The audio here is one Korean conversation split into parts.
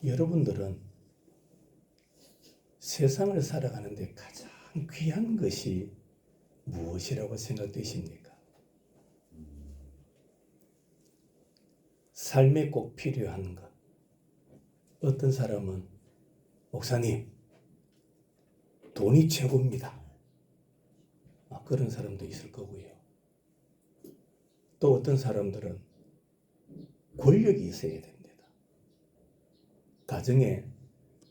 여러분들은 세상을 살아가는데 가장 귀한 것이 무엇이라고 생각되십니까? 삶에 꼭 필요한 것. 어떤 사람은 목사님, 돈이 최고입니다. 그런 사람도 있을 거고요. 또 어떤 사람들은 권력이 있어야 됩니다. 가정에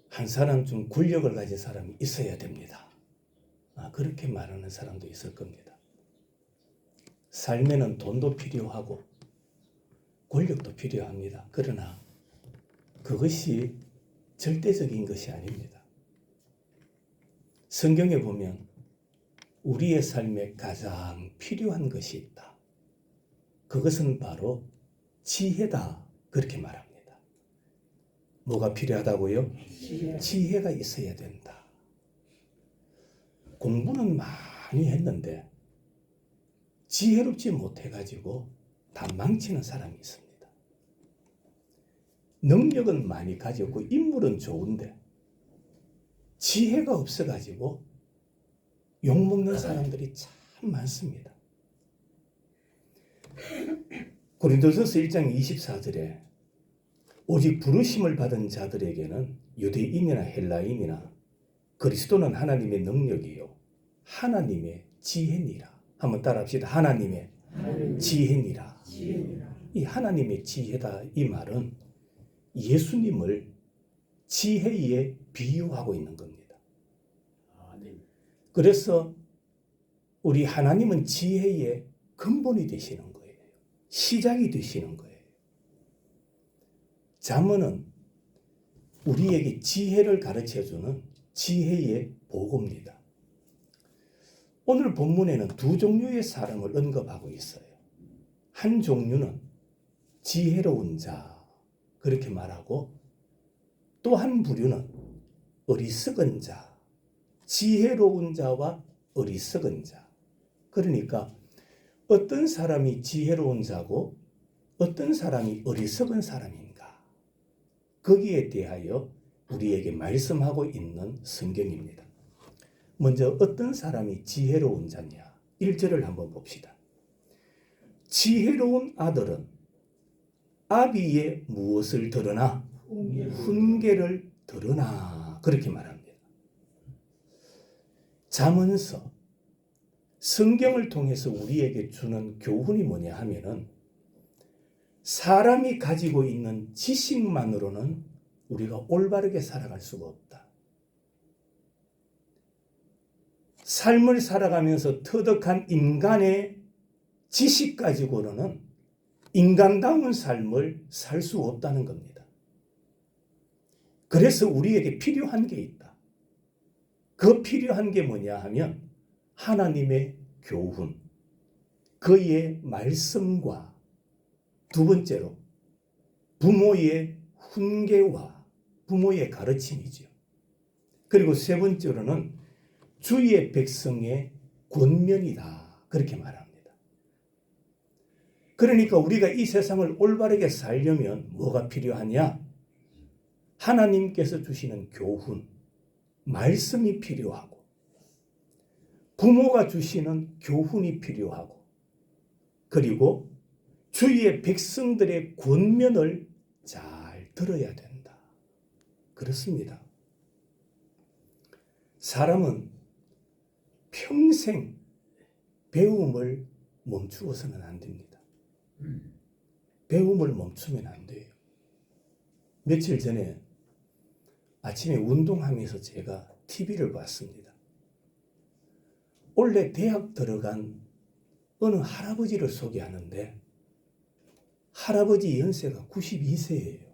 한 사람쯤 권력을 가진 사람이 있어야 됩니다. 그렇게 말하는 사람도 있을 겁니다. 삶에는 돈도 필요하고 권력도 필요합니다. 그러나 그것이 절대적인 것이 아닙니다. 성경에 보면 우리의 삶에 가장 필요한 것이 있다. 그것은 바로 지혜다. 그렇게 말합니다. 뭐가 필요하다고요? 지혜가 있어야 된다. 공부는 많이 했는데 지혜롭지 못해가지고 다 망치는 사람이 있습니다. 능력은 많이 가졌고 인물은 좋은데 지혜가 없어가지고 욕먹는 사람들이 참 많습니다. 고린도전서 1장 24절에 오직 부르심을 받은 자들에게는 유대인이나 헬라인이나 그리스도는 하나님의 능력이요 하나님의 지혜니라. 한번 따라합시다. 하나님의 지혜니라. 이 하나님의 지혜다, 이 말은 예수님을 지혜에 비유하고 있는 겁니다. 그래서 우리 하나님은 지혜의 근본이 되시는 거예요. 시작이 되시는 거예요. 잠언은 우리에게 지혜를 가르쳐주는 지혜의 보고입니다. 오늘 본문에는 두 종류의 사람을 언급하고 있어요. 한 종류는 지혜로운 자, 그렇게 말하고, 또 한 부류는 어리석은 자, 지혜로운 자와 어리석은 자. 그러니까 어떤 사람이 지혜로운 자고 어떤 사람이 어리석은 사람인가, 거기에 대하여 우리에게 말씀하고 있는 성경입니다. 먼저 어떤 사람이 지혜로운 자냐? 1절을 한번 봅시다. 지혜로운 아들은 아비의 무엇을 들으나? 훈계를 들으나. 그렇게 말합니다. 잠언서, 성경을 통해서 우리에게 주는 교훈이 뭐냐 하면은 사람이 가지고 있는 지식만으로는 우리가 올바르게 살아갈 수가 없다. 삶을 살아가면서 터득한 인간의 지식 가지고는 인간다운 삶을 살 수 없다는 겁니다. 그래서 우리에게 필요한 게 있다. 그 필요한 게 뭐냐 하면 하나님의 교훈, 그의 말씀과 두 번째로 부모의 훈계와 부모의 가르침이죠. 그리고 세 번째로는 주의 백성의 권면이다. 그렇게 말합니다. 그러니까 우리가 이 세상을 올바르게 살려면 뭐가 필요하냐? 하나님께서 주시는 교훈, 말씀이 필요하고, 부모가 주시는 교훈이 필요하고, 그리고 주의 백성들의 권면을 잘 들어야 된다. 그렇습니다. 사람은 평생 배움을 멈추어서는 안 됩니다. 배움을 멈추면 안 돼요. 며칠 전에 아침에 운동하면서 제가 TV를 봤습니다. 원래 대학 들어간 어느 할아버지를 소개하는데 할아버지 연세가 92세예요.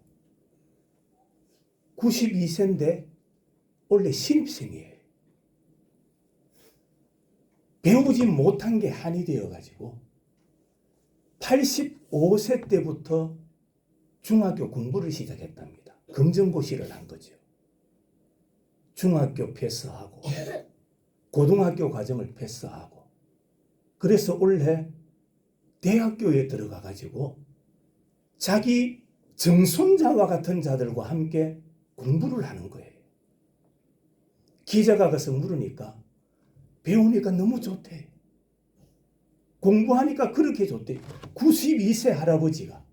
92세인데 원래 신입생이에요. 배우지 못한 게 한이 되어가지고 85세 때부터 중학교 공부를 시작했답니다. 검정고시를 한 거죠. 중학교 패스하고 고등학교 과정을 패스하고, 그래서 올해 대학교에 들어가가지고 자기 정손자와 같은 자들과 함께 공부를 하는 거예요. 기자가 가서 물으니까 배우니까 너무 좋대. 공부하니까 그렇게 좋대. 92세 할아버지가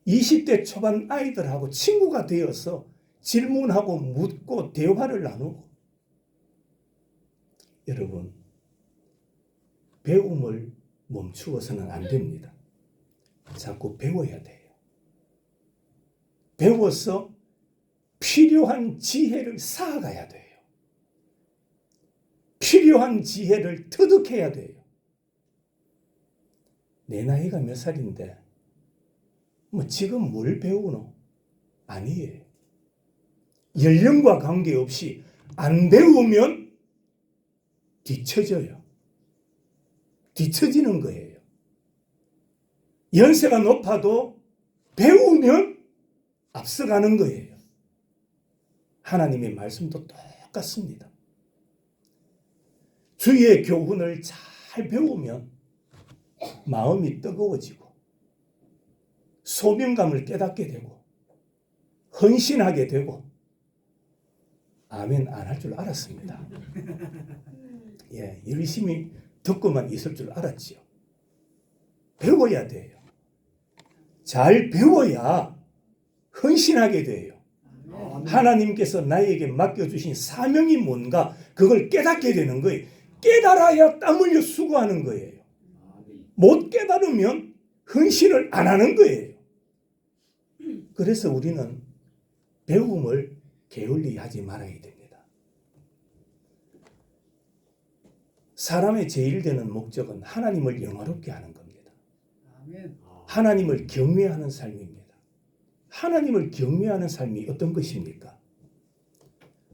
20대 초반 아이들하고 친구가 되어서 질문하고 묻고 대화를 나누고. 여러분, 배움을 멈추어서는 안 됩니다. 자꾸 배워야 돼요. 배워서 필요한 지혜를 쌓아가야 돼요. 필요한 지혜를 터득해야 돼요. 내 나이가 몇 살인데 뭐 지금 뭘 배우노? 아니에요. 연령과 관계없이 안 배우면 뒤처져요. 뒤처지는 거예요. 연세가 높아도 배우면 앞서가는 거예요. 하나님의 말씀도 똑같습니다. 주의 교훈을 잘 배우면 마음이 뜨거워지고 소명감을 깨닫게 되고 헌신하게 되고. 아멘 안 할 줄 알았습니다. 예, 열심히 듣고만 있을 줄 알았지요. 배워야 돼요. 잘 배워야 헌신하게 돼요. 하나님께서 나에게 맡겨주신 사명이 뭔가 그걸 깨닫게 되는 거예요. 깨달아야 땀 흘려 수고하는 거예요. 못 깨달으면 헌신을 안 하는 거예요. 그래서 우리는 배움을 게을리하지 말아야 됩니다. 사람의 제일 되는 목적은 하나님을 영화롭게 하는 겁니다. 하나님을 경외하는 삶입니다. 하나님을 경외하는 삶이 어떤 것입니까?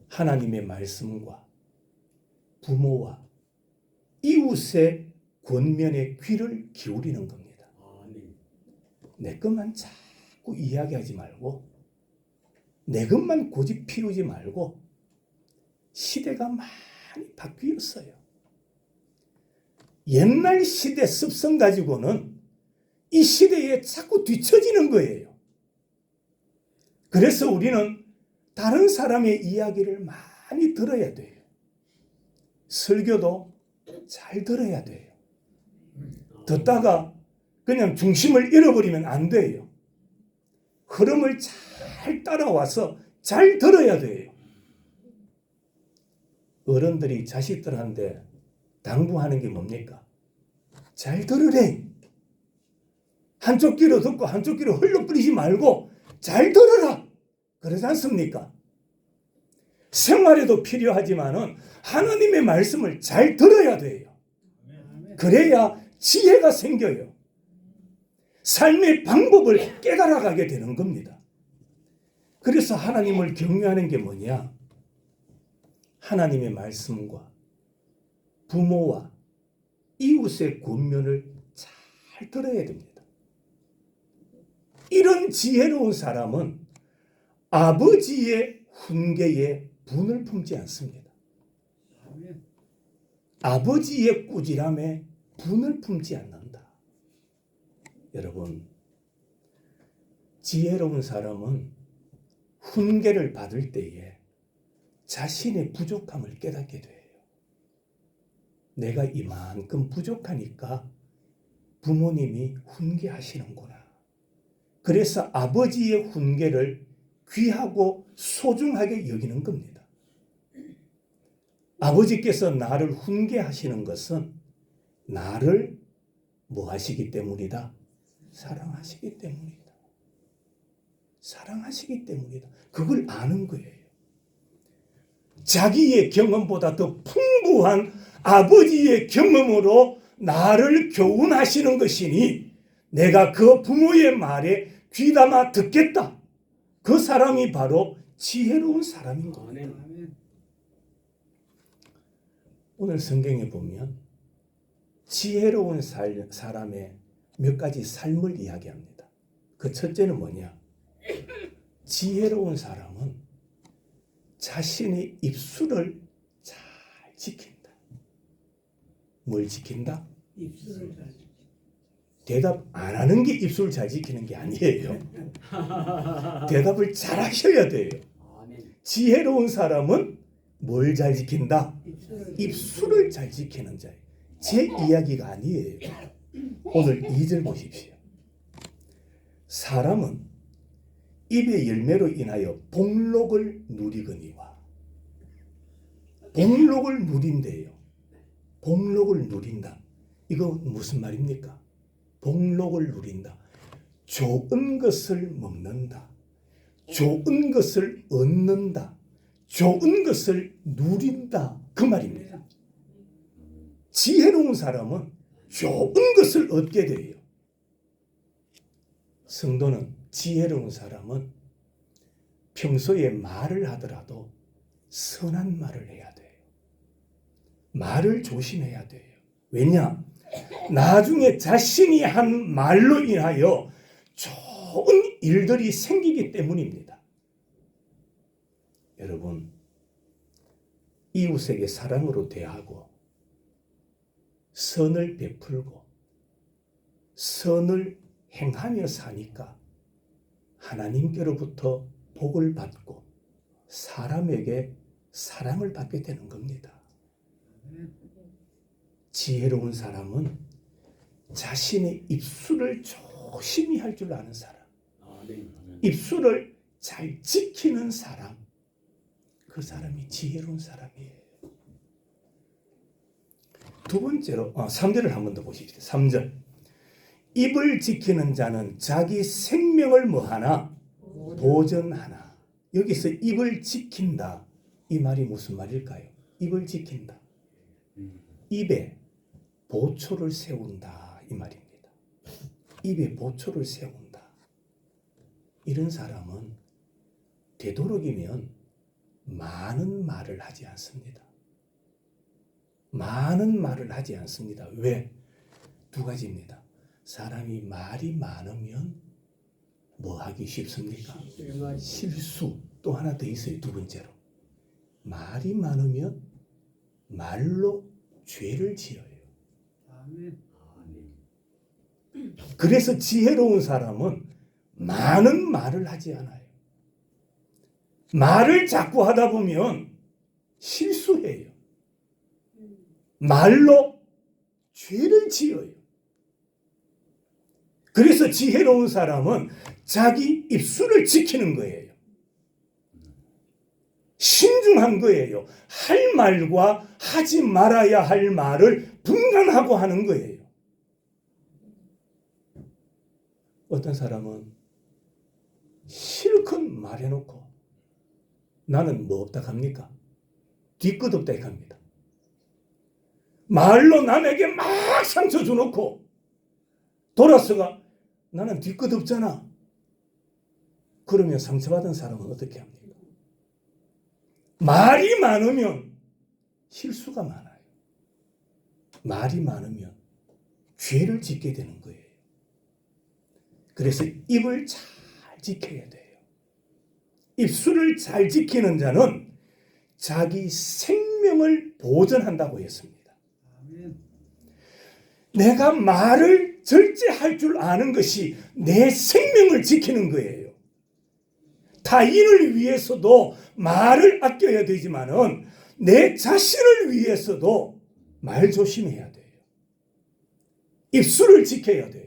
하나님의 말씀과 부모와 이웃의 권면에 귀를 기울이는 겁니다. 내 것만 자꾸 이야기하지 말고 내 것만 고집 피우지 말고. 시대가 많이 바뀌었어요. 옛날 시대 습성 가지고는 이 시대에 자꾸 뒤처지는 거예요. 그래서 우리는 다른 사람의 이야기를 많이 들어야 돼요. 설교도 잘 들어야 돼요. 듣다가 그냥 중심을 잃어버리면 안 돼요. 흐름을 잘 따라와서 잘 들어야 돼요. 어른들이 자식들한테 당부하는 게 뭡니까? 잘 들으래. 한쪽 귀로 듣고 한쪽 귀로 흘러버리지 말고 잘 들으라. 그러지 않습니까? 생활에도 필요하지만은 하나님의 말씀을 잘 들어야 돼요. 그래야 지혜가 생겨요. 삶의 방법을 깨달아가게 되는 겁니다. 그래서 하나님을 경외하는 게 뭐냐? 하나님의 말씀과 부모와 이웃의 권면을 잘 들어야 됩니다. 이런 지혜로운 사람은 아버지의 훈계에 분을 품지 않습니다. 아버지의 꾸지람에 분을 품지 않는다. 여러분, 지혜로운 사람은 훈계를 받을 때에 자신의 부족함을 깨닫게 돼요. 내가 이만큼 부족하니까 부모님이 훈계하시는구나. 그래서 아버지의 훈계를 귀하고 소중하게 여기는 겁니다. 아버지께서 나를 훈계하시는 것은 나를 뭐 하시기 때문이다? 사랑하시기 때문이다. 사랑하시기 때문이다. 그걸 아는 거예요. 자기의 경험보다 더 풍부한 아버지의 경험으로 나를 교훈하시는 것이니 내가 그 부모의 말에 귀담아 듣겠다. 그 사람이 바로 지혜로운 사람인 겁니다. 오늘 성경에 보면 지혜로운 사람의 몇 가지 삶을 이야기합니다. 그 첫째는 뭐냐? 지혜로운 사람은 자신의 입술을 잘 지킨다. 뭘 지킨다? 입술을 잘 지킨다. 대답 안 하는 게 입술 잘 지키는 게 아니에요. 대답을 잘 하셔야 돼요. 지혜로운 사람은 뭘 잘 지킨다? 입술을 잘 지키는 자예요. 제 이야기가 아니에요. 오늘 2절 보십시오. 사람은 입의 열매로 인하여 복록을 누리거니와. 복록을 누린대요. 복록을 누린다. 이거 무슨 말입니까? 복록을 누린다. 좋은 것을 먹는다. 좋은 것을 얻는다. 좋은 것을 누린다. 그 말입니다. 지혜로운 사람은 좋은 것을 얻게 돼요. 성도는 지혜로운 사람은 평소에 말을 하더라도 선한 말을 해야 돼요. 말을 조심해야 돼요. 왜냐? 나중에 자신이 한 말로 인하여 좋은 일들이 생기기 때문입니다. 여러분, 이웃에게 사랑으로 대하고 선을 베풀고 선을 행하며 사니까 하나님께로부터 복을 받고 사람에게 사랑을 받게 되는 겁니다. 지혜로운 사람은 자신의 입술을 조심히 할 줄 아는 사람, 입술을 잘 지키는 사람, 그 사람이 지혜로운 사람이에요. 두 번째로 3절을 한 번 더 보십시오. 3절. 입을 지키는 자는 자기 생명을 뭐하나? 보전하나. 여기서 입을 지킨다. 이 말이 무슨 말일까요? 입을 지킨다. 입에 보초를 세운다. 이 말입니다. 입에 보초를 세운다. 이런 사람은 되도록이면 많은 말을 하지 않습니다. 많은 말을 하지 않습니다. 왜? 두 가지입니다. 사람이 말이 많으면 뭐 하기 쉽습니까? 실수. 또 하나 더 있어요. 두 번째로. 말이 많으면 말로 죄를 지어요. 그래서 지혜로운 사람은 많은 말을 하지 않아요. 말을 자꾸 하다 보면 실수해요. 말로 죄를 지어요. 그래서 지혜로운 사람은 자기 입술을 지키는 거예요. 신중한 거예요. 할 말과 하지 말아야 할 말을 분간하고 하는 거예요. 어떤 사람은 실컷 말해놓고 나는 뭐 없다 합니까? 뒤끝 없다 합니다. 말로 남에게 막 상처 주놓고 돌아서가 나는 뒤끝 없잖아. 그러면 상처받은 사람은 어떻게 합니까? 말이 많으면 실수가 많아요. 말이 많으면 죄를 짓게 되는 거예요. 그래서 입을 잘 지켜야 돼요. 입술을 잘 지키는 자는 자기 생명을 보존한다고 했습니다. 내가 말을 절제할 줄 아는 것이 내 생명을 지키는 거예요. 타인을 위해서도 말을 아껴야 되지만은 내 자신을 위해서도 말 조심해야 돼요. 입술을 지켜야 돼요.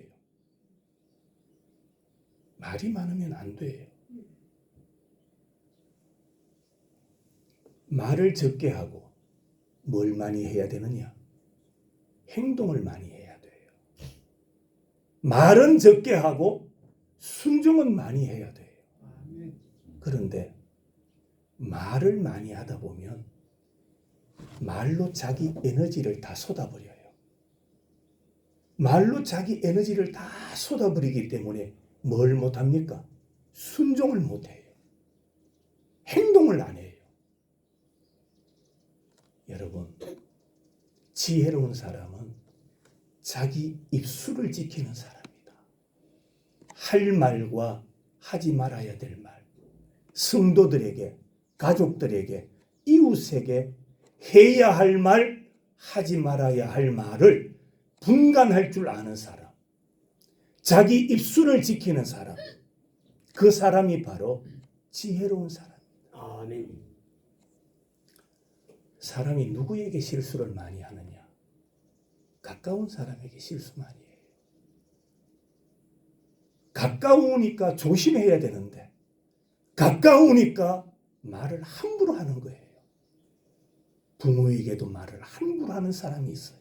말이 많으면 안 돼요. 말을 적게 하고 뭘 많이 해야 되느냐? 행동을 많이 해야 돼요. 말은 적게 하고 순종은 많이 해야 돼요. 그런데 말을 많이 하다 보면 말로 자기 에너지를 다 쏟아버려요. 말로 자기 에너지를 다 쏟아버리기 때문에 뭘 못합니까? 순종을 못해요. 행동을 안 해요. 여러분, 지혜로운 사람은 자기 입술을 지키는 사람이다. 할 말과 하지 말아야 될 말, 성도들에게, 가족들에게, 이웃에게 해야 할 말, 하지 말아야 할 말을 분간할 줄 아는 사람, 자기 입술을 지키는 사람, 그 사람이 바로 지혜로운 사람입니다. 아멘. 사람이 누구에게 실수를 많이 하느냐? 가까운 사람에게 실수 많이 해요. 가까우니까 조심해야 되는데 가까우니까 말을 함부로 하는 거예요. 부모에게도 말을 함부로 하는 사람이 있어요.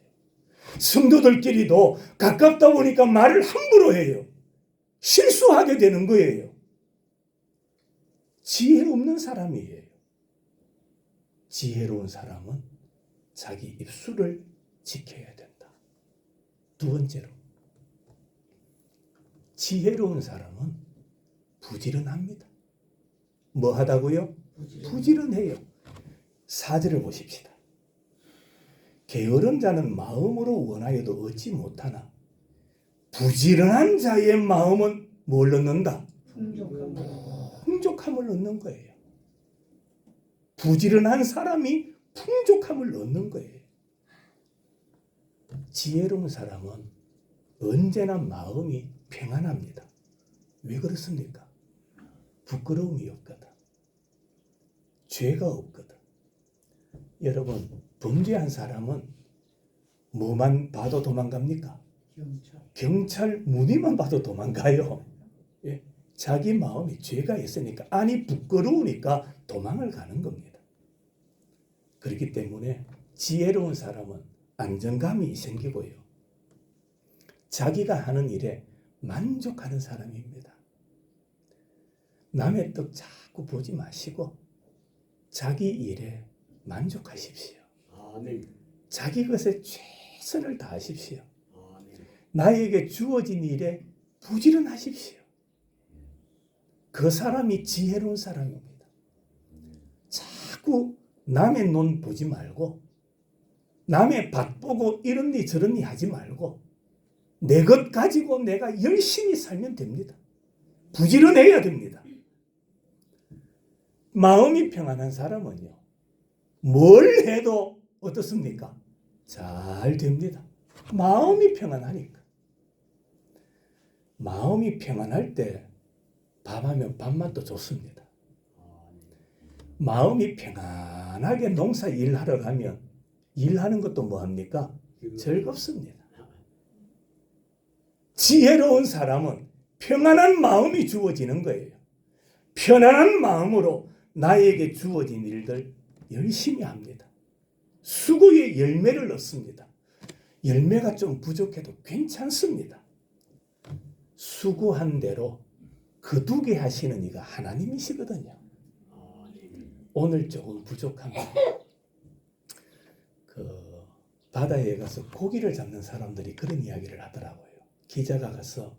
성도들끼리도 가깝다 보니까 말을 함부로 해요. 실수하게 되는 거예요. 지혜 없는 사람이에요. 지혜로운 사람은 자기 입술을 지켜야 된다. 두 번째로, 지혜로운 사람은 부지런합니다. 뭐 하다고요? 부지런해요. 4절을 보십시다. 게으른 자는 마음으로 원하여도 얻지 못하나 부지런한 자의 마음은 뭘 얻는다? 풍족함을 얻는 거예요. 부지런한 사람이 풍족함을 얻는 거예요. 지혜로운 사람은 언제나 마음이 평안합니다. 왜 그렇습니까? 부끄러움이 없거든. 죄가 없거든. 여러분, 범죄한 사람은 뭐만 봐도 도망갑니까? 경찰 무늬만 봐도 도망가요. 예? 자기 마음에 죄가 있으니까, 아니 부끄러우니까 도망을 가는 겁니다. 그렇기 때문에 지혜로운 사람은 안정감이 생기고요. 자기가 하는 일에 만족하는 사람입니다. 남의 떡 자꾸 보지 마시고 자기 일에 만족하십시오. 아멘. 자기 것에 최선을 다하십시오. 아멘. 나에게 주어진 일에 부지런하십시오. 그 사람이 지혜로운 사람입니다. 자꾸 남의 눈 보지 말고 남의 밭 보고 이런니 저런니 하지 말고 내 것 가지고 내가 열심히 살면 됩니다. 부지런해야 됩니다. 마음이 평안한 사람은요, 뭘 해도 어떻습니까? 잘 됩니다. 마음이 평안하니까. 마음이 평안할 때 밥하면 밥맛도 좋습니다. 마음이 평안하게 농사 일하러 가면 일하는 것도 뭐합니까? 즐겁습니다. 지혜로운 사람은 평안한 마음이 주어지는 거예요. 편안한 마음으로 나에게 주어진 일들 열심히 합니다. 수고의 열매를 얻습니다. 열매가 좀 부족해도 괜찮습니다. 수고한 대로 거두게 하시는 이가 하나님이시거든요. 오늘 조금 부족합니다. 바다에 가서 고기를 잡는 사람들이 그런 이야기를 하더라고요. 기자가 가서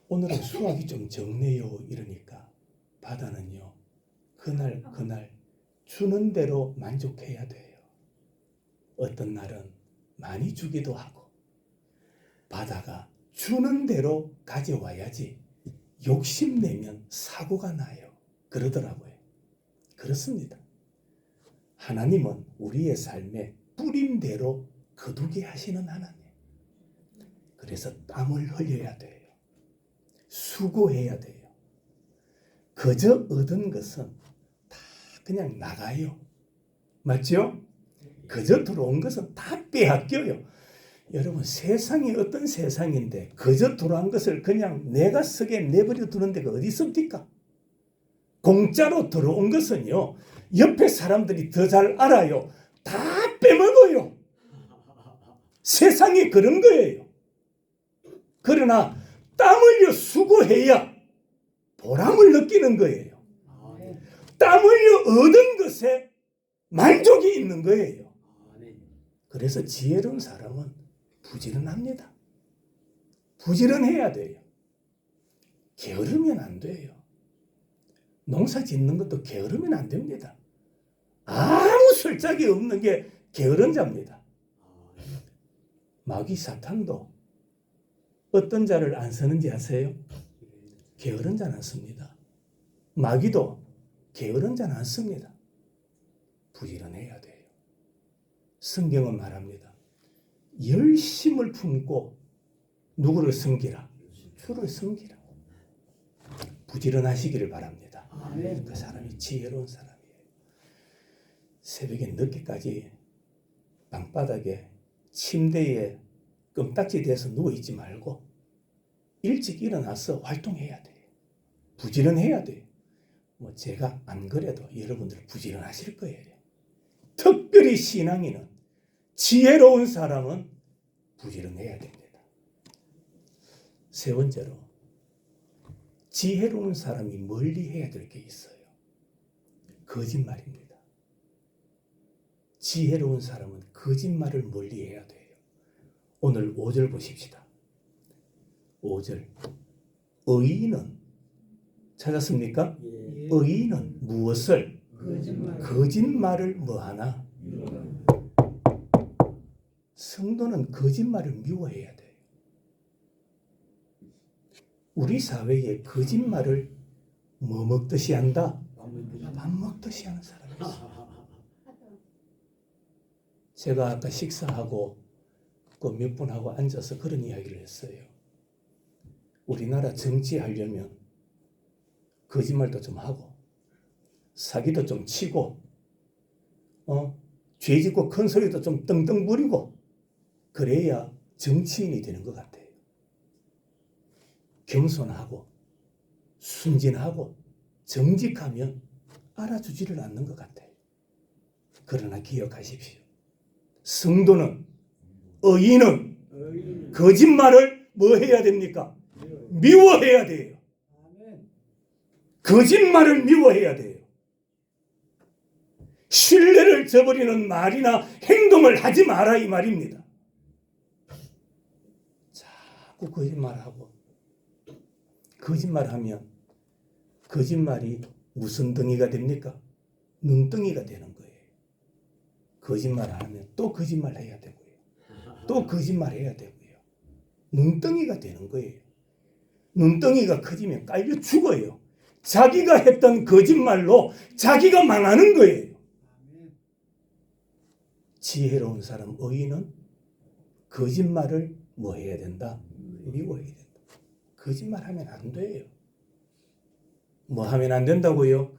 오늘은 수확이 좀 적네요 이러니까 바다는요, 그날 주는 대로 만족해야 돼요. 어떤 날은 많이 주기도 하고 바다가 주는 대로 가져와야지 욕심내면 사고가 나요 그러더라고요. 그렇습니다. 하나님은 우리의 삶에 뿌린 대로 거두게 하시는 하나님. 그래서 땀을 흘려야 돼요. 수고해야 돼요. 그저 얻은 것은 다 그냥 나가요. 맞죠? 그저 들어온 것은 다 빼앗겨요. 여러분, 세상이 어떤 세상인데 그저 들어온 것을 그냥 내가 쓰게 내버려 두는 데가 어디 있습니까? 공짜로 들어온 것은요, 옆에 사람들이 더 잘 알아요. 다 빼먹어요. 세상이 그런 거예요. 그러나 땀 흘려 수고해야 보람을 느끼는 거예요. 땀 흘려 얻은 것에 만족이 있는 거예요. 그래서 지혜로운 사람은 부지런합니다. 부지런해야 돼요. 게으르면 안 돼요. 농사 짓는 것도 게으르면 안 됩니다. 아무 술짝이 없는 게 게으른 자입니다. 마귀 사탄도 어떤 자를 안 쓰는지 아세요? 게으른 자는 안 씁니다. 마귀도 게으른 자는 안 씁니다. 부지런해야 돼요. 성경은 말합니다. 열심을 품고 누구를 섬기라? 주를 섬기라. 부지런하시기를 바랍니다. 그 사람이 지혜로운 사람이에요. 새벽에 늦게까지 방바닥에 침대에 껌딱지 대서 누워있지 말고 일찍 일어나서 활동해야 돼요. 부지런해야 돼요. 뭐 제가 안 그래도 여러분들 부지런하실 거예요. 특별히 신앙인은, 지혜로운 사람은 부지런해야 됩니다. 세 번째로, 지혜로운 사람이 멀리 해야 될 게 있어요. 거짓말입니다. 지혜로운 사람은 거짓말을 멀리 해야 돼요. 오늘 5절 보십시다. 5절. 의인은, 찾았습니까? 의인은 무엇을? 거짓말을 뭐하나? 성도는 거짓말을 미워해야 돼요. 우리 사회에 거짓말을 뭐 먹듯이 한다? 밥 먹듯이 하는 사람이 있어요. 제가 아까 식사하고 그 몇 분하고 앉아서 그런 이야기를 했어요. 우리나라 정치하려면 거짓말도 좀 하고 사기도 좀 치고 죄 짓고 큰 소리도 좀 떵떵 부리고 그래야 정치인이 되는 것 같아요. 겸손하고 순진하고 정직하면 알아주지를 않는 것 같아요. 그러나 기억하십시오. 성도는, 의인은 거짓말을 뭐 해야 됩니까? 미워해야 돼요. 거짓말을 미워해야 돼요. 신뢰를 저버리는 말이나 행동을 하지 마라 이 말입니다. 자꾸 거짓말하고 거짓말하면 거짓말이 무슨 덩이가 됩니까? 눈덩이가 되는 거예요. 거짓말을 하면 또 거짓말해야 되고요. 또 거짓말해야 되고요. 눈덩이가 되는 거예요. 눈덩이가 커지면 깔려 죽어요. 자기가 했던 거짓말로 자기가 망하는 거예요. 지혜로운 사람, 의인은 거짓말을 뭐 해야 된다? 미워해야 된다. 거짓말하면 안 돼요. 뭐 하면 안 된다고요?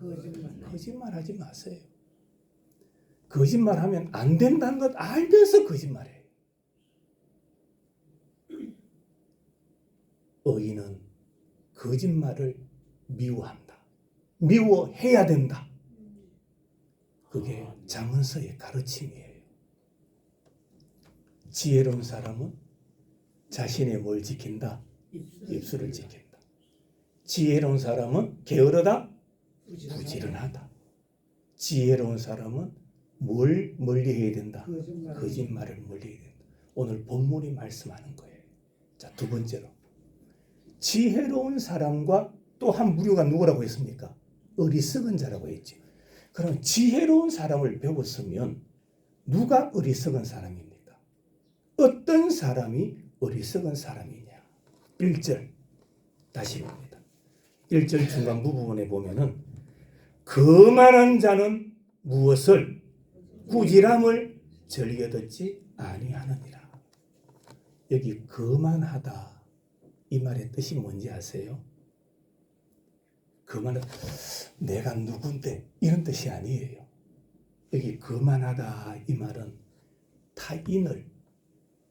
거짓말하지 마세요. 거짓말하면 안 된다는 것 알면서 거짓말해요. 의인은 거짓말을 미워한다. 미워해야 된다. 그게 잠언서의 가르침이에요. 지혜로운 사람은 자신의 뭘 지킨다? 입술을 지킨다. 지혜로운 사람은 게으르다? 부지런하다. 지혜로운 사람은 뭘 멀리 해야 된다? 거짓말을 멀리 해야 된다. 오늘 본문이 말씀하는 거예요. 자, 두 번째로, 지혜로운 사람과 또 한 부류가 누구라고 했습니까? 어리석은 자라고 했죠. 그럼 지혜로운 사람을 배웠으면 누가 어리석은 사람입니까? 어떤 사람이 어리석은 사람이냐? 1절 다시 봅니다. 1절 중간 부분에 보면은 거만한 자는 무엇을? 꾸지람을 즐겨 듣지 아니하느니라. 여기 거만하다 이 말의 뜻이 뭔지 아세요? 거만하다, 내가 누군데 이런 뜻이 아니에요. 여기 거만하다 이 말은 타인을,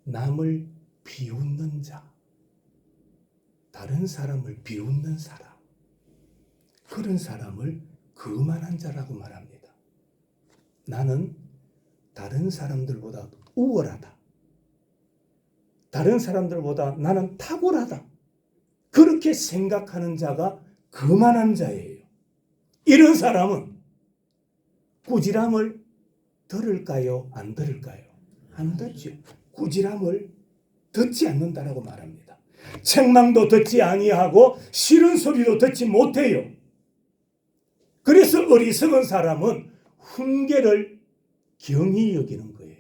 남을 비웃는 자, 다른 사람을 비웃는 사람, 그런 사람을 거만한 자라고 말합니다. 나는 다른 사람들보다 우월하다. 다른 사람들보다 나는 탁월하다. 그렇게 생각하는 자가 거만한 자예요. 이런 사람은 꾸지람을 들을까요? 안 들을까요? 안 듣죠. 꾸지람을 듣지 않는다라고 말합니다. 책망도 듣지 아니하고 싫은 소리도 듣지 못해요. 그래서 어리석은 사람은 훈계를 경히 여기는 거예요.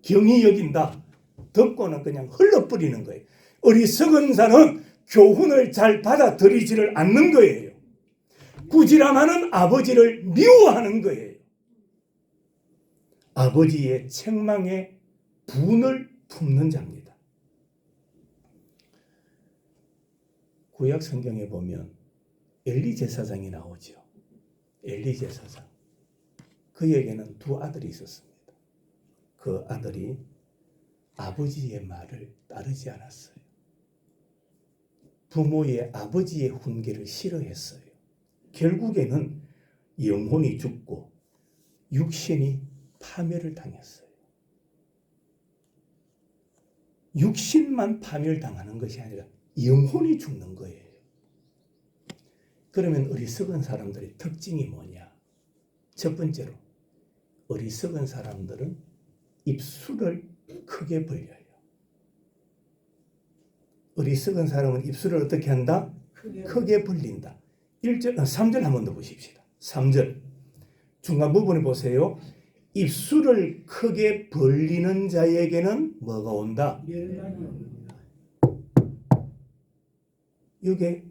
경히 여긴다. 듣고는 그냥 흘러버리는 거예요. 어리석은 자는 교훈을 잘 받아들이지를 않는 거예요. 꾸지람하는 아버지를 미워하는 거예요. 아버지의 책망에 분을 품는 자입니다. 구약 성경에 보면 엘리 제사장이 나오죠. 엘리 제사장. 그에게는 두 아들이 있었습니다. 그 아들이 아버지의 말을 따르지 않았어요. 부모의 아버지의 훈계를 싫어했어요. 결국에는 영혼이 죽고 육신이 파멸을 당했어요. 육신만 파멸당하는 것이 아니라 영혼이 죽는 거예요. 그러면 어리석은 사람들의 특징이 뭐냐? 첫 번째로 어리석은 사람들은 입술을 크게 벌려요. 어리석은 사람은 입술을 어떻게 한다? 크게 벌린다. 3절 한 번 더 보십시다. 3절 중간 부분에 보세요. 입술을 크게 벌리는 자에게는 뭐가 온다? 여기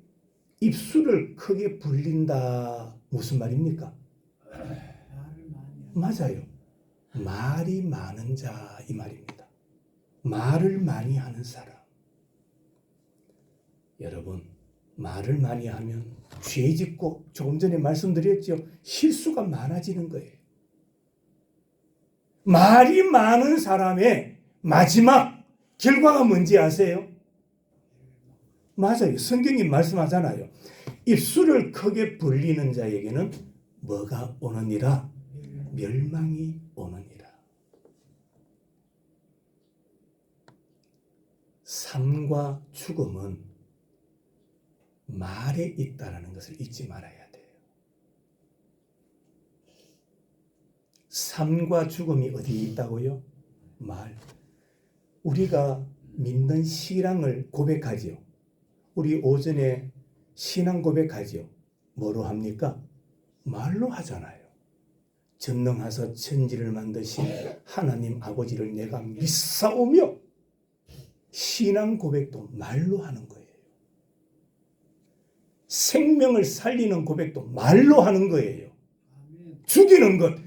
입술을 크게 벌린다 무슨 말입니까? 맞아요. 말이 많은 자 이 말입니다. 말을 많이 하는 사람. 여러분, 말을 많이 하면 죄 짓고 조금 전에 말씀드렸죠. 실수가 많아지는 거예요. 말이 많은 사람의 마지막 결과가 뭔지 아세요? 맞아요. 성경이 말씀하잖아요. 입술을 크게 벌리는 자에게는 뭐가 오느니라? 멸망이 오느니라. 삶과 죽음은 말에 있다는 것을 잊지 말아야 돼요. 삶과 죽음이 어디에 있다고요? 말. 우리가 믿는 신앙을 고백하지요. 우리 오전에 신앙 고백하지요. 뭐로 합니까? 말로 하잖아요. 전능하사 천지를 만드신 하나님 아버지를 내가 믿사오며 신앙 고백도 말로 하는 거예요. 생명을 살리는 고백도 말로 하는 거예요. 죽이는 것,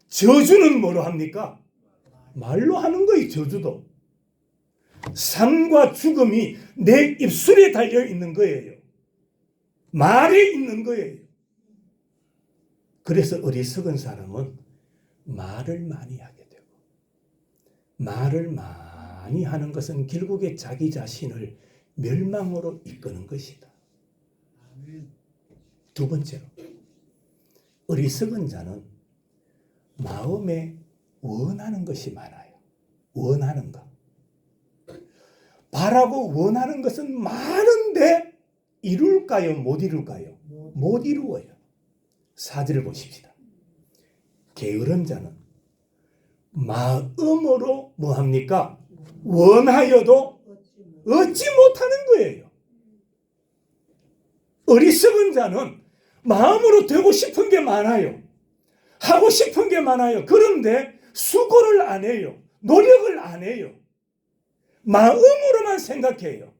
저주는 뭐로 합니까? 말로 하는 거예요. 저주도. 삶과 죽음이 내 입술에 달려 있는 거예요. 말에 있는 거예요. 그래서 어리석은 사람은 말을 많이 하게 되고, 말을 많이 하는 것은 결국에 자기 자신을 멸망으로 이끄는 것이다. 두 번째로, 어리석은 자는 마음에 원하는 것이 많아요. 원하는 것. 바라고 원하는 것은 많은데 이룰까요? 못 이룰까요? 못 이루어요. 4절을 보십시다. 게으른 자는 마음으로 뭐합니까? 원하여도 얻지 못하는 거예요. 어리석은 자는 마음으로 되고 싶은 게 많아요. 하고 싶은 게 많아요. 그런데 수고를 안 해요. 노력을 안 해요. 마음으로만 생각해요.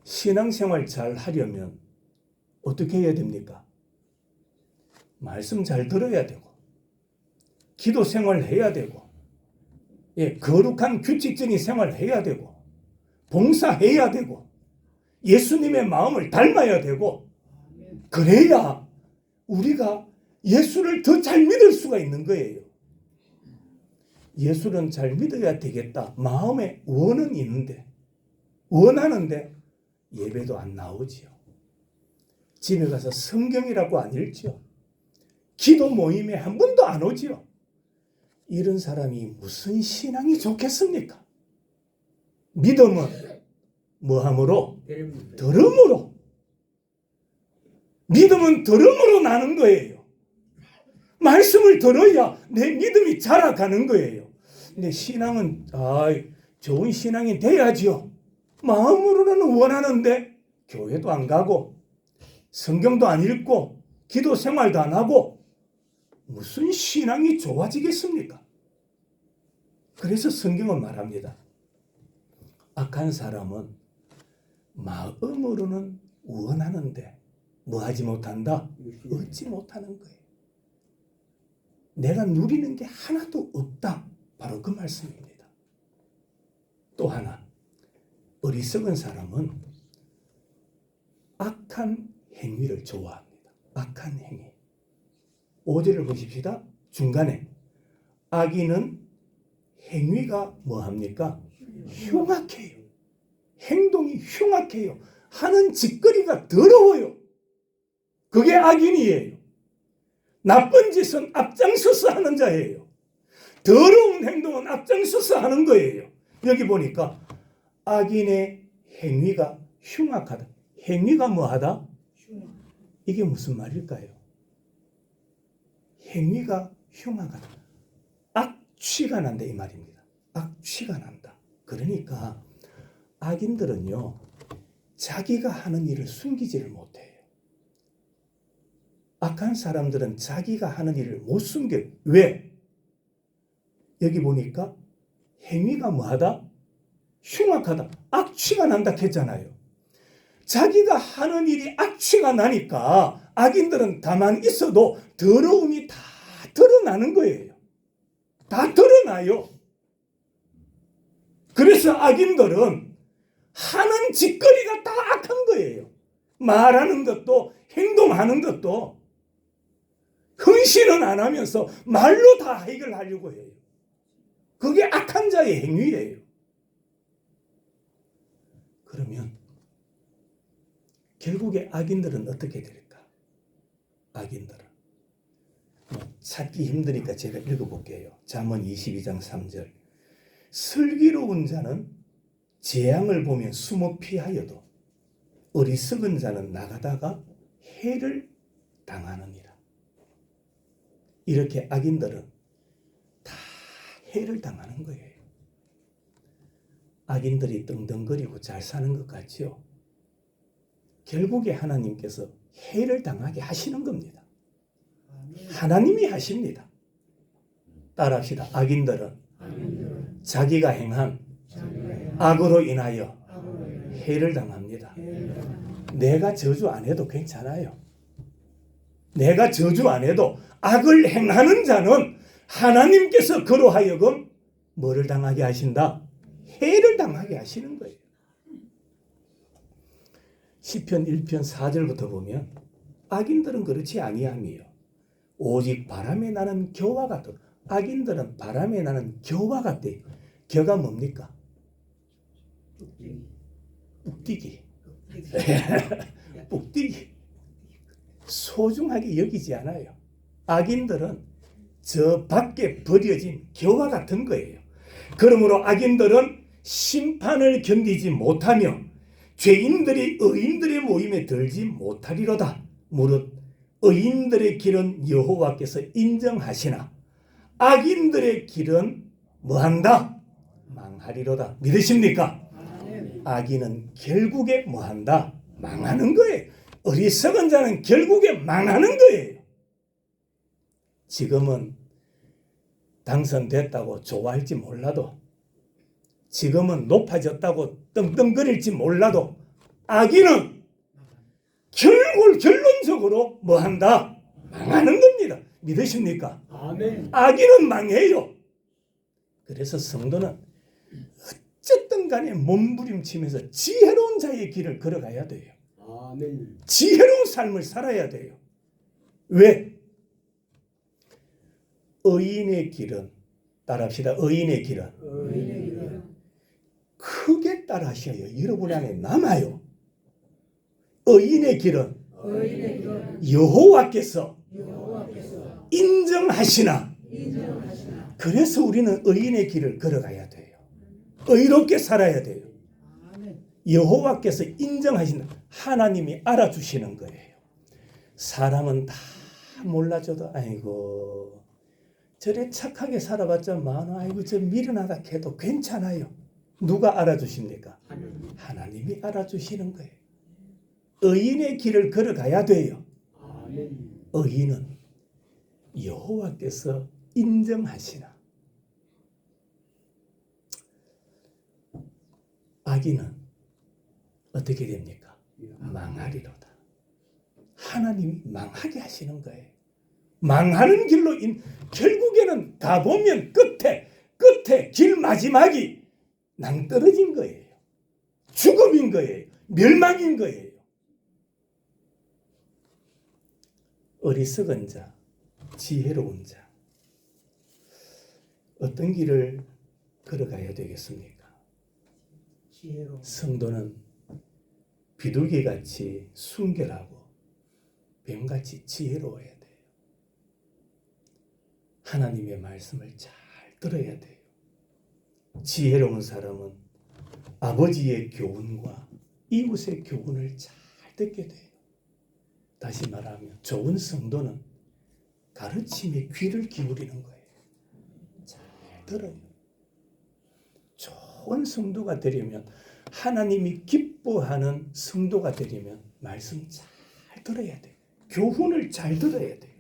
신앙생활 잘 하려면 어떻게 해야 됩니까? 말씀 잘 들어야 되고, 기도 생활 해야 되고, 거룩한 규칙적인 생활 해야 되고, 봉사해야 되고, 예수님의 마음을 닮아야 되고, 그래야 우리가 예수를 더 잘 믿을 수가 있는 거예요. 예수는 잘 믿어야 되겠다. 마음에 원은 있는데, 원하는데 예배도 안 나오지요. 집에 가서 성경이라고 안 읽지요. 기도 모임에 한 번도 안 오지요. 이런 사람이 무슨 신앙이 좋겠습니까? 믿음은 뭐함으로? 들음으로. 믿음은 들음으로 나는 거예요. 말씀을 들어야 내 믿음이 자라가는 거예요. 근데 신앙은 좋은 신앙이 돼야지요. 마음으로는 원하는데 교회도 안 가고 성경도 안 읽고 기도 생활도 안 하고 무슨 신앙이 좋아지겠습니까? 그래서 성경은 말합니다. 악한 사람은 마음으로는 원하는데 뭐 하지 못한다? 얻지 못하는 거예요. 내가 누리는 게 하나도 없다. 바로 그 말씀입니다. 또 하나, 어리석은 사람은 악한 행위를 좋아합니다. 악한 행위. 5절을 보십시다. 중간에 악인은 행위가 뭐합니까? 흉악해요. 행동이 흉악해요. 하는 짓거리가 더러워요. 그게 악인이에요. 나쁜 짓은 앞장서서 하는 자예요. 더러운 행동은 앞장서서 하는 거예요. 여기 보니까 악인의 행위가 흉악하다. 행위가 뭐하다? 이게 무슨 말일까요? 행위가 흉악하다. 악취가 난다 이 말입니다. 악취가 난다. 그러니까 악인들은요, 자기가 하는 일을 숨기지를 못해요. 악한 사람들은 자기가 하는 일을 못 숨겨요. 왜? 여기 보니까 행위가 뭐하다? 흉악하다. 악취가 난다 했잖아요. 자기가 하는 일이 악취가 나니까 악인들은 가만히 있어도 더러움이 다 드러나는 거예요. 다 드러나요. 그래서 악인들은 하는 짓거리가 다 악한 거예요. 말하는 것도 행동하는 것도 헌신은 안 하면서 말로 다 해결하려고 해요. 그게 악한 자의 행위예요. 그러면 결국에 악인들은 어떻게 될까? 악인들은 찾기 힘드니까 제가 읽어볼게요. 잠언 22장 3절. 슬기로운 자는 재앙을 보면 숨어 피하여도 어리석은 자는 나가다가 해를 당하느니라. 이렇게 악인들은 다 해를 당하는 거예요. 악인들이 떵떵거리고 잘 사는 것 같지요? 결국에 하나님께서 해를 당하게 하시는 겁니다. 하나님이 하십니다. 따라합시다. 악인들은 자기가 행한 악으로 인하여 해를 당합니다. 내가 저주 안 해도 괜찮아요. 내가 저주 안 해도 악을 행하는 자는 하나님께서 그로 하여금 뭐를 당하게 하신다? 해를 당하게 하시는 거예요. 시편 1편 4절부터 보면 악인들은 그렇지 아니함이요 오직 바람에 나는 겨와 같다. 악인들은 바람에 나는 겨와 같대요. 겨가 뭡니까? 뚝띠기. 뚝띠기. 소중하게 여기지 않아요. 악인들은 저 밖에 버려진 겨와 같은 거예요. 그러므로 악인들은 심판을 견디지 못하며 죄인들이 의인들의 모임에 들지 못하리로다. 무릇 의인들의 길은 여호와께서 인정하시나 악인들의 길은 뭐한다? 망하리로다. 믿으십니까? 악인은 결국에 뭐한다? 망하는 거예요. 어리석은 자는 결국에 망하는 거예요. 지금은 당선됐다고 좋아할지 몰라도, 지금은 높아졌다고 떵떵거릴지 몰라도 악인은 결론적으로 뭐한다? 망하는 겁니다. 믿으십니까? 아멘. 악인은 망해요. 그래서 성도는 어쨌든 간에 몸부림치면서 지혜로운 자의 길을 걸어가야 돼요. 아멘. 지혜로운 삶을 살아야 돼요. 왜? 의인의 길은, 따라합시다. 의인의 길은 크게 따라하셔야 여러분 안에 남아요. 의인의 길은 여호와께서 인정하시나. 그래서 우리는 의인의 길을 걸어가야 돼요. 의롭게 살아야 돼요. 여호와께서 인정하신다. 하나님이 알아주시는 거예요. 사람은 다 몰라줘도 아이고 저래 착하게 살아봤자 아이고 저 미련하다 해도 괜찮아요. 누가 알아주십니까? 하나님이 알아주시는 거예요. 의인의 길을 걸어가야 돼요. 의인은 여호와께서 인정하시나. 악인은 어떻게 됩니까? 망하리로다. 하나님이 망하게 하시는 거예요. 망하는 길로 결국에는 가보면 끝에 길 마지막이 낭떠러진 거예요. 죽음인 거예요. 멸망인 거예요. 어리석은 자, 지혜로운 자. 어떤 길을 걸어가야 되겠습니까? 성도는 비둘기같이 순결하고 뱀같이 지혜로워야 돼요. 하나님의 말씀을 잘 들어야 돼요. 지혜로운 사람은 아버지의 교훈과 이웃의 교훈을 잘 듣게 돼요. 다시 말하면 좋은 성도는 가르침에 귀를 기울이는 거예요. 잘 들어요. 좋은 성도가 되려면, 하나님이 기뻐하는 성도가 되려면 말씀 잘 들어야 돼요. 교훈을 잘 들어야 돼요.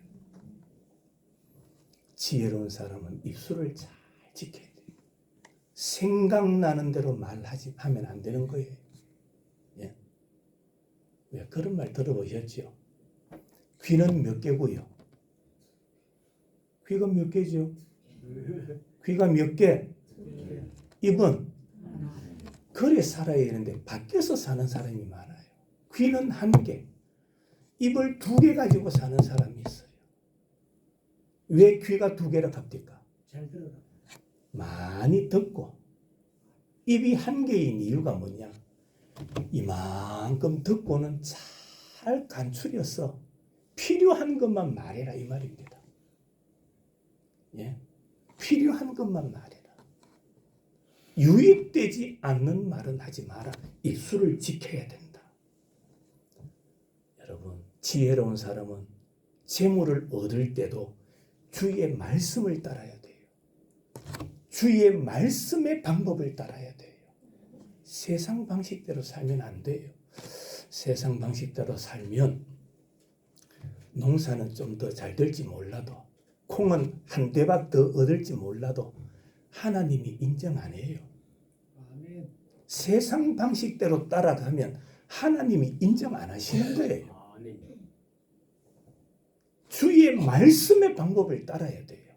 지혜로운 사람은 입술을 잘 지켜야 돼요. 생각나는 대로 하면 안 되는 거예요. 예? 왜 그런 말 들어보셨죠? 귀는 몇 개고요? 귀가 몇 개죠? 귀가 몇 개? 입은? 그래 살아야 되는데 밖에서 사는 사람이 많아요. 귀는 한 개, 입을 2개 가지고 사는 사람이 있어요. 왜 귀가 2개라 합니까? 잘 들어라. 많이 듣고, 입이 1개인 이유가 뭐냐? 이만큼 듣고는 잘 간추려서 필요한 것만 말해라 이 말입니다. 예? 필요한 것만 말해라. 유익되지 않는 말은 하지 마라. 입술을 지켜야 된다. 여러분, 지혜로운 사람은 재물을 얻을 때도 주의 말씀을 따라야 돼요. 주의 말씀의 방법을 따라야 돼요. 세상 방식대로 살면 안 돼요. 세상 방식대로 살면 농사는 좀 더 잘 될지 몰라도, 콩은 한 대박 더 얻을지 몰라도 하나님이 인정 안 해요. 아멘. 세상 방식대로 따라가면 하나님이 인정 안 하시는 거예요. 아멘. 주의 말씀의 방법을 따라야 돼요.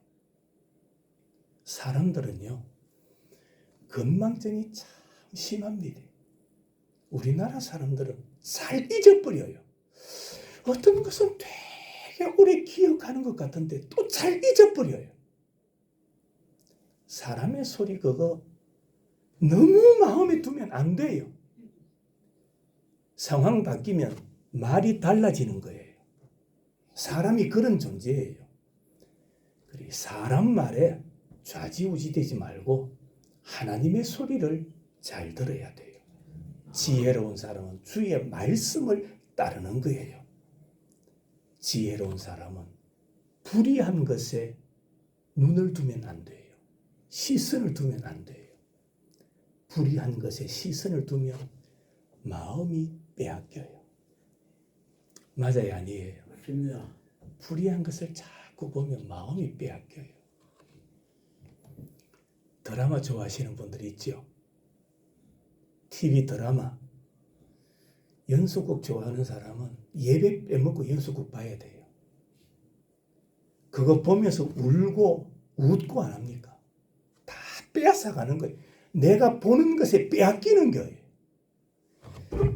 사람들은요, 건망증이 참 심합니다. 우리나라 사람들은 잘 잊어버려요. 어떤 것은 되게 오래 기억하는 것 같은데 또 잘 잊어버려요. 사람의 소리 그거 너무 마음에 두면 안 돼요. 상황 바뀌면 말이 달라지는 거예요. 사람이 그런 존재예요. 그리고 사람 말에 좌지우지되지 말고 하나님의 소리를 잘 들어야 돼요. 지혜로운 사람은 주의 말씀을 따르는 거예요. 지혜로운 사람은 불의한 것에 눈을 두면 안 돼요. 시선을 두면 안 돼요. 불의한 것에 시선을 두면 마음이 빼앗겨요. 맞아요, 아니에요? 맞습니다. 불의한 것을 자꾸 보면 마음이 빼앗겨요. 드라마 좋아하시는 분들이 있죠? TV 드라마. 연속극 좋아하는 사람은 예배 빼먹고 연속극 봐야 돼요. 그거 보면서 울고 웃고 안 합니까? 다 빼앗아가는 거예요. 내가 보는 것에 빼앗기는 거예요.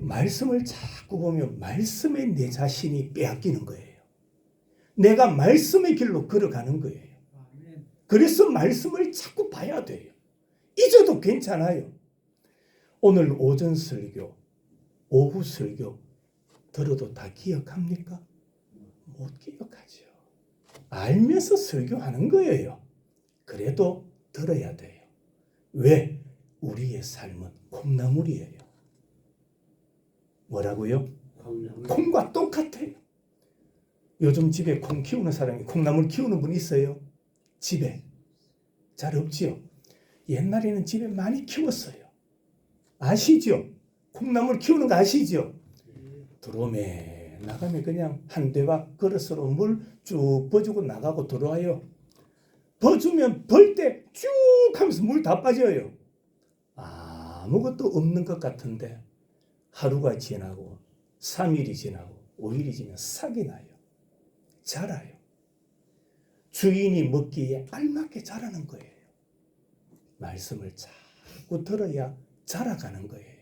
말씀을 자꾸 보면 말씀에 내 자신이 빼앗기는 거예요. 내가 말씀의 길로 걸어가는 거예요. 아멘. 그래서 말씀을 자꾸 봐야 돼요. 잊어도 괜찮아요. 오늘 오전 설교, 오후 설교 들어도 다 기억합니까? 못 기억하죠. 알면서 설교하는 거예요. 그래도 들어야 돼요. 왜? 우리의 삶은 콩나물이에요. 뭐라고요? 콩과 똑같아요. 요즘 집에 콩 키우는 사람이, 콩나물 키우는 분 있어요? 집에? 잘 없지요? 옛날에는 집에 많이 키웠어요. 아시죠? 콩나물 키우는 거 아시죠? 들어오면 나가면 그냥 한 대박 그릇으로 물 쭉 버주고 나가고 들어와요. 버주면 벌 때 쭉 하면서 물 다 빠져요. 아무것도 없는 것 같은데 하루가 지나고 3일이 지나고 5일이 지나면 싹이 나요. 자라요. 주인이 먹기에 알맞게 자라는 거예요. 말씀을 자꾸 들어야 자라가는 거예요.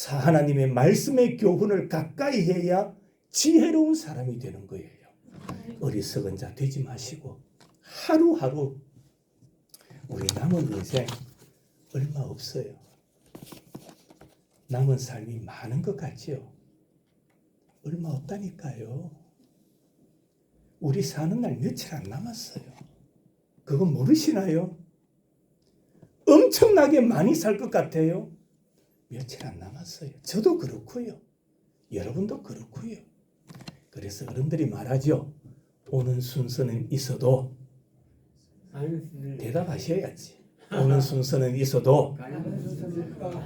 하나님의 말씀의 교훈을 가까이 해야 지혜로운 사람이 되는 거예요. 어리석은 자 되지 마시고 하루하루 우리 남은 인생 얼마 없어요. 남은 삶이 많은 것 같지요? 얼마 없다니까요. 우리 사는 날 며칠 안 남았어요. 그거 모르시나요? 엄청나게 많이 살 것 같아요. 며칠 안 남았어요. 저도 그렇고요. 여러분도 그렇고요. 그래서 어른들이 말하죠. 오는 순서는 있어도 대답하셔야지. 오는 순서는 있어도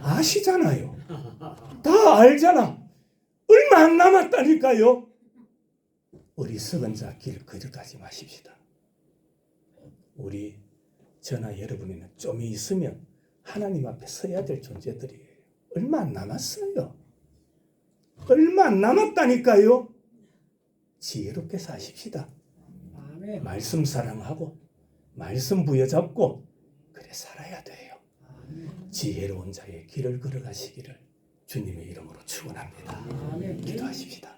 아시잖아요. 다 알잖아. 얼마 안 남았다니까요. 어리석은 자 길 거듭하지 마십시다. 우리 저나 여러분에는 좀 있으면 하나님 앞에 서야 될 존재들이에요. 얼마 안 남았어요. 얼마 안 남았다니까요. 지혜롭게 사십시다. 말씀 사랑하고 말씀 부여잡고 그래 살아야 돼요. 지혜로운 자의 길을 걸어가시기를 주님의 이름으로 축원합니다. 기도하십시다.